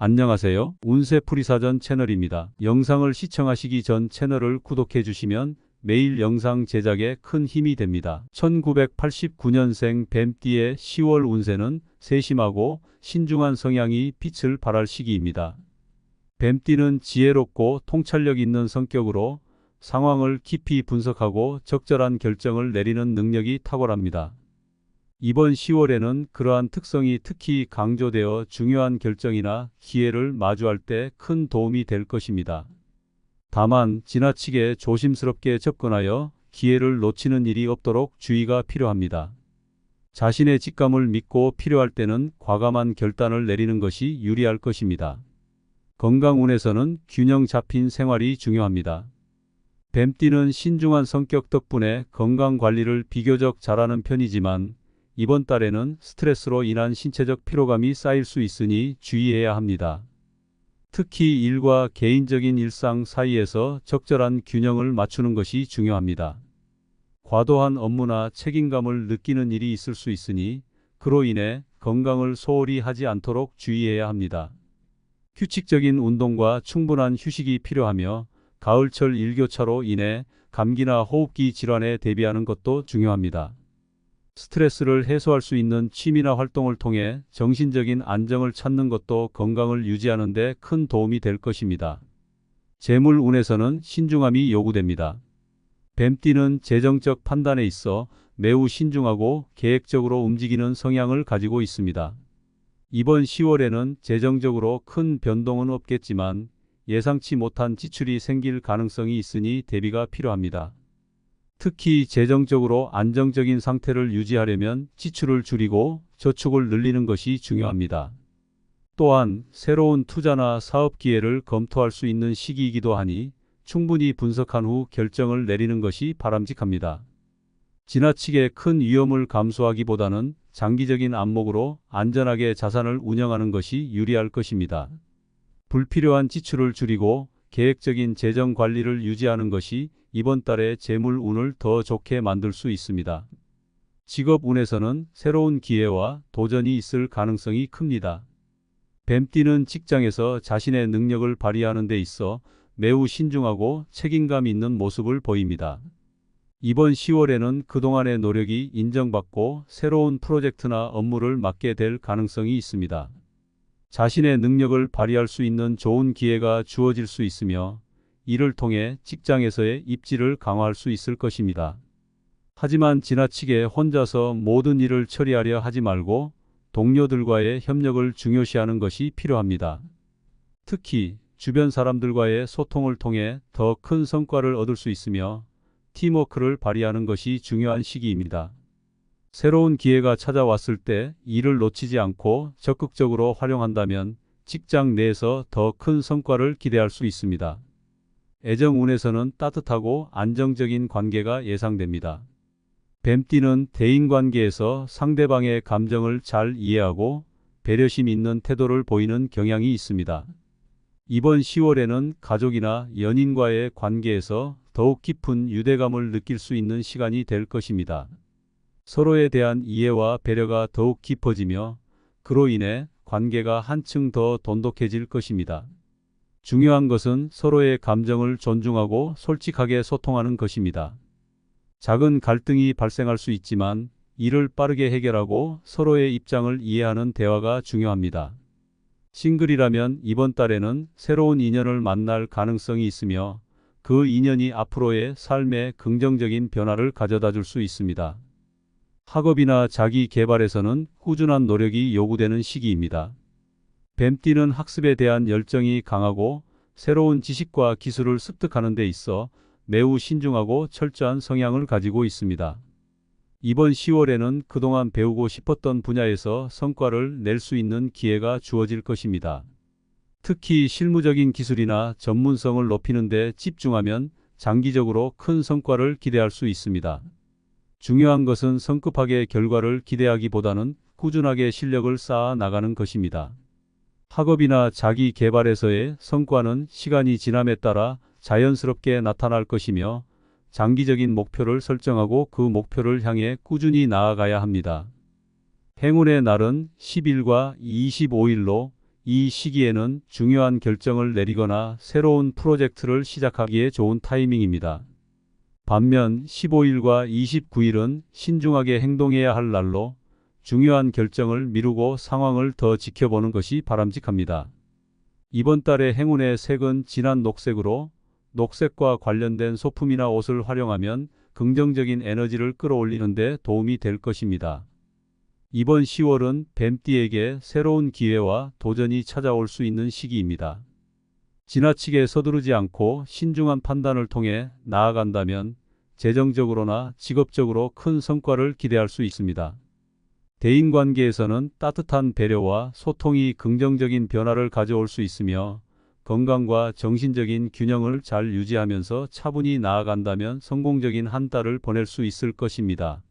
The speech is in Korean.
안녕하세요. 운세풀이사전 채널입니다. 영상을 시청하시기 전 채널을 구독해 주시면 매일 영상 제작에 큰 힘이 됩니다. 1989년생 뱀띠의 10월 운세는 세심하고 신중한 성향이 빛을 발할 시기입니다. 뱀띠는 지혜롭고 통찰력 있는 성격으로 상황을 깊이 분석하고 적절한 결정을 내리는 능력이 탁월합니다. 이번 10월에는 그러한 특성이 특히 강조되어 중요한 결정이나 기회를 마주할 때 큰 도움이 될 것입니다. 다만 지나치게 조심스럽게 접근하여 기회를 놓치는 일이 없도록 주의가 필요합니다. 자신의 직감을 믿고 필요할 때는 과감한 결단을 내리는 것이 유리할 것입니다. 건강운에서는 균형 잡힌 생활이 중요합니다. 뱀띠는 신중한 성격 덕분에 건강 관리를 비교적 잘하는 편이지만 이번 달에는 스트레스로 인한 신체적 피로감이 쌓일 수 있으니 주의해야 합니다. 특히 일과 개인적인 일상 사이에서 적절한 균형을 맞추는 것이 중요합니다. 과도한 업무나 책임감을 느끼는 일이 있을 수 있으니 그로 인해 건강을 소홀히 하지 않도록 주의해야 합니다. 규칙적인 운동과 충분한 휴식이 필요하며 가을철 일교차로 인해 감기나 호흡기 질환에 대비하는 것도 중요합니다. 스트레스를 해소할 수 있는 취미나 활동을 통해 정신적인 안정을 찾는 것도 건강을 유지하는 데 큰 도움이 될 것입니다. 재물운에서는 신중함이 요구됩니다. 뱀띠는 재정적 판단에 있어 매우 신중하고 계획적으로 움직이는 성향을 가지고 있습니다. 이번 10월에는 재정적으로 큰 변동은 없겠지만 예상치 못한 지출이 생길 가능성이 있으니 대비가 필요합니다. 특히 재정적으로 안정적인 상태를 유지하려면 지출을 줄이고 저축을 늘리는 것이 중요합니다. 또한 새로운 투자나 사업 기회를 검토할 수 있는 시기이기도 하니 충분히 분석한 후 결정을 내리는 것이 바람직합니다. 지나치게 큰 위험을 감수하기보다는 장기적인 안목으로 안전하게 자산을 운영하는 것이 유리할 것입니다. 불필요한 지출을 줄이고 계획적인 재정 관리를 유지하는 것이 이번 달의 재물운을 더 좋게 만들 수 있습니다. 직업운에서는 새로운 기회와 도전이 있을 가능성이 큽니다. 뱀띠는 직장에서 자신의 능력을 발휘하는 데 있어 매우 신중하고 책임감 있는 모습을 보입니다. 이번 10월에는 그동안의 노력이 인정받고 새로운 프로젝트나 업무를 맡게 될 가능성이 있습니다. 자신의 능력을 발휘할 수 있는 좋은 기회가 주어질 수 있으며 이를 통해 직장에서의 입지를 강화할 수 있을 것입니다. 하지만 지나치게 혼자서 모든 일을 처리하려 하지 말고 동료들과의 협력을 중요시하는 것이 필요합니다. 특히 주변 사람들과의 소통을 통해 더 큰 성과를 얻을 수 있으며 팀워크를 발휘하는 것이 중요한 시기입니다. 새로운 기회가 찾아왔을 때 이를 놓치지 않고 적극적으로 활용한다면 직장 내에서 더 큰 성과를 기대할 수 있습니다. 애정운에서는 따뜻하고 안정적인 관계가 예상됩니다. 뱀띠는 대인관계에서 상대방의 감정을 잘 이해하고 배려심 있는 태도를 보이는 경향이 있습니다. 이번 10월에는 가족이나 연인과의 관계에서 더욱 깊은 유대감을 느낄 수 있는 시간이 될 것입니다. 서로에 대한 이해와 배려가 더욱 깊어지며 그로 인해 관계가 한층 더 돈독해질 것입니다. 중요한 것은 서로의 감정을 존중하고 솔직하게 소통하는 것입니다. 작은 갈등이 발생할 수 있지만 이를 빠르게 해결하고 서로의 입장을 이해하는 대화가 중요합니다. 싱글이라면 이번 달에는 새로운 인연을 만날 가능성이 있으며 그 인연이 앞으로의 삶에 긍정적인 변화를 가져다 줄 수 있습니다. 학업이나 자기 개발에서는 꾸준한 노력이 요구되는 시기입니다. 뱀띠는 학습에 대한 열정이 강하고 새로운 지식과 기술을 습득하는 데 있어 매우 신중하고 철저한 성향을 가지고 있습니다. 이번 10월에는 그동안 배우고 싶었던 분야에서 성과를 낼 수 있는 기회가 주어질 것입니다. 특히 실무적인 기술이나 전문성을 높이는 데 집중하면 장기적으로 큰 성과를 기대할 수 있습니다. 중요한 것은 성급하게 결과를 기대하기보다는 꾸준하게 실력을 쌓아 나가는 것입니다. 학업이나 자기 개발에서의 성과는 시간이 지남에 따라 자연스럽게 나타날 것이며 장기적인 목표를 설정하고 그 목표를 향해 꾸준히 나아가야 합니다. 행운의 날은 10일과 25일로 이 시기에는 중요한 결정을 내리거나 새로운 프로젝트를 시작하기에 좋은 타이밍입니다. 반면 15일과 29일은 신중하게 행동해야 할 날로 중요한 결정을 미루고 상황을 더 지켜보는 것이 바람직합니다. 이번 달의 행운의 색은 진한 녹색으로 녹색과 관련된 소품이나 옷을 활용하면 긍정적인 에너지를 끌어올리는 데 도움이 될 것입니다. 이번 10월은 뱀띠에게 새로운 기회와 도전이 찾아올 수 있는 시기입니다. 지나치게 서두르지 않고 신중한 판단을 통해 나아간다면 재정적으로나 직업적으로 큰 성과를 기대할 수 있습니다. 대인관계에서는 따뜻한 배려와 소통이 긍정적인 변화를 가져올 수 있으며 건강과 정신적인 균형을 잘 유지하면서 차분히 나아간다면 성공적인 한 달을 보낼 수 있을 것입니다.